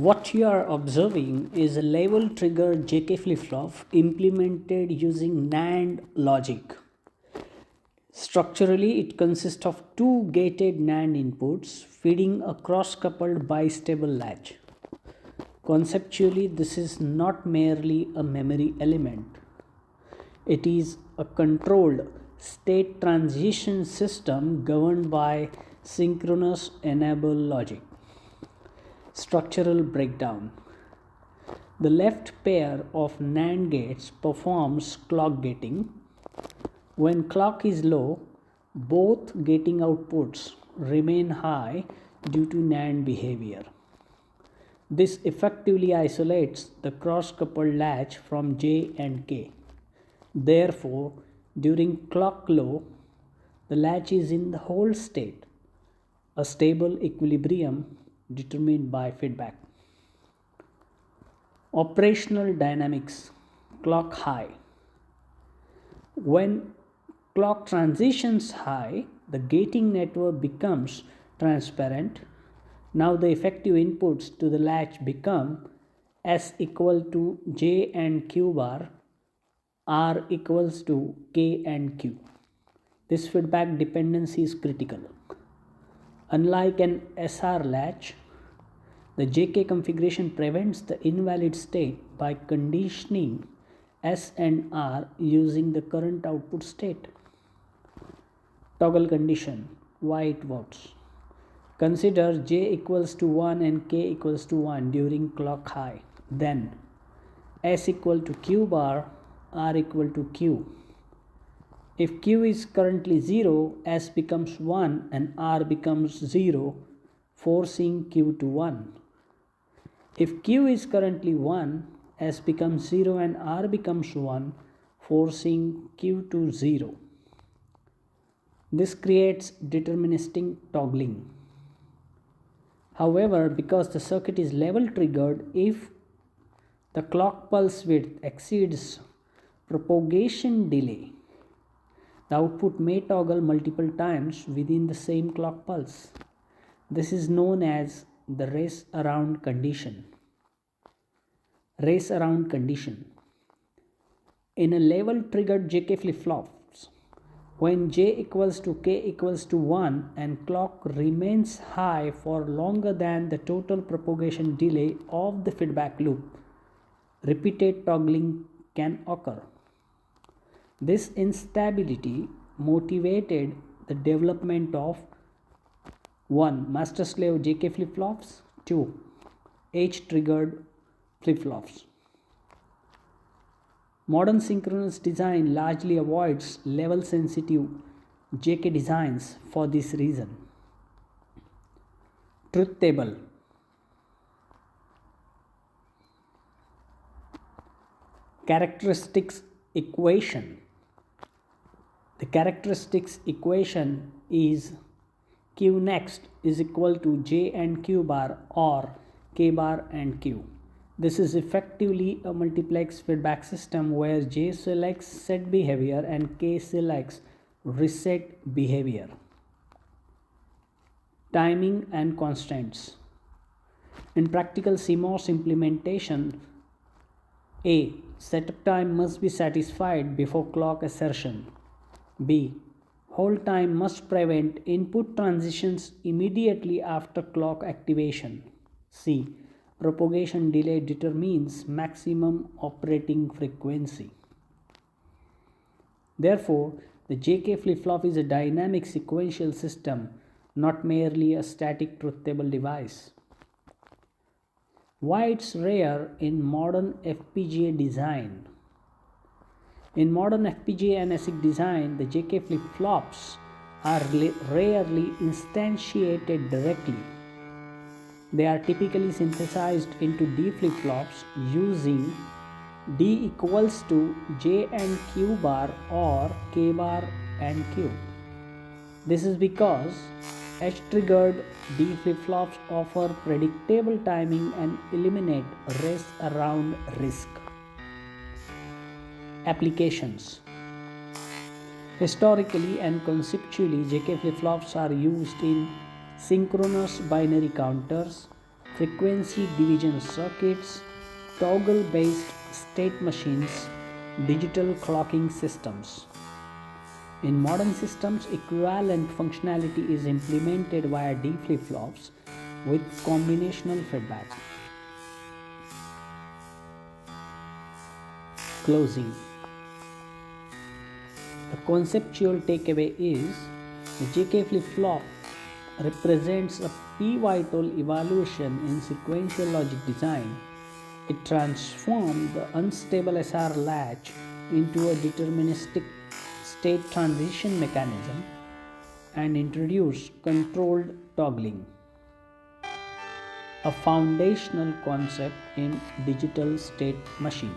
What you are observing is a level trigger JK flip-flop implemented using NAND logic. Structurally, it consists of two gated NAND inputs feeding a cross-coupled bistable latch. Conceptually, this is not merely a memory element. It is a controlled state transition system governed by synchronous enable logic. Structural breakdown. The left pair of NAND gates performs clock gating. When clock is low, both gating outputs remain high due to NAND behavior. This effectively isolates the cross-coupled latch from J and K. Therefore, during clock low, the latch is in the hold state, a stable equilibrium determined by feedback. Operational dynamics. Clock high. When clock transitions high, the gating network becomes transparent. Now the effective inputs to the latch become S equal to J and Q bar, R equals to K and Q. This feedback dependency is critical. Unlike an SR latch, the JK configuration prevents the invalid state by conditioning S and R using the current output state. Toggle condition, why it works. Consider J equals to 1 and K equals to 1 during clock high. Then S equal to Q bar, R equal to Q. If Q is currently 0, S becomes 1 and R becomes 0, forcing Q to 1. If Q is currently 1, S becomes 0 and R becomes 1, forcing Q to 0. This creates deterministic toggling. However, because the circuit is level triggered, if the clock pulse width exceeds propagation delay, the output may toggle multiple times within the same clock pulse. This is known as the race around condition. Race around condition. In a level triggered JK flip-flops, when J equals to K equals to 1 and clock remains high for longer than the total propagation delay of the feedback loop, repeated toggling can occur. This instability motivated the development of 1. Master-slave JK flip-flops, 2. H-triggered flip-flops. Modern synchronous design largely avoids level-sensitive JK designs for this reason. Truth table. Characteristics equation. The characteristics equation is Q next is equal to J and Q bar or K bar and Q. This is effectively a multiplex feedback system where J selects set behavior and K selects reset behavior. Timing and constraints. In practical CMOS implementation, A. Setup time must be satisfied before clock assertion. B. Hold time must prevent input transitions immediately after clock activation. C. Propagation delay determines maximum operating frequency. Therefore, the JK flip-flop is a dynamic sequential system, not merely a static truth table device. Why it's rare in modern FPGA design? In modern FPGA and ASIC design, the JK flip-flops are rarely instantiated directly. They are typically synthesized into D flip-flops using D equals to J and Q bar or K bar and Q. This is because H-triggered D flip-flops offer predictable timing and eliminate race around risk. Applications. Historically and conceptually, JK flip-flops are used in synchronous binary counters, frequency division circuits, toggle based state machines, digital clocking systems. In modern systems, equivalent functionality is implemented via D flip-flops with combinational feedback. Closing. The conceptual takeaway is the JK flip-flop represents a pivotal evolution in sequential logic design. It transformed the unstable SR latch into a deterministic state transition mechanism and introduced controlled toggling, a foundational concept in digital state machine.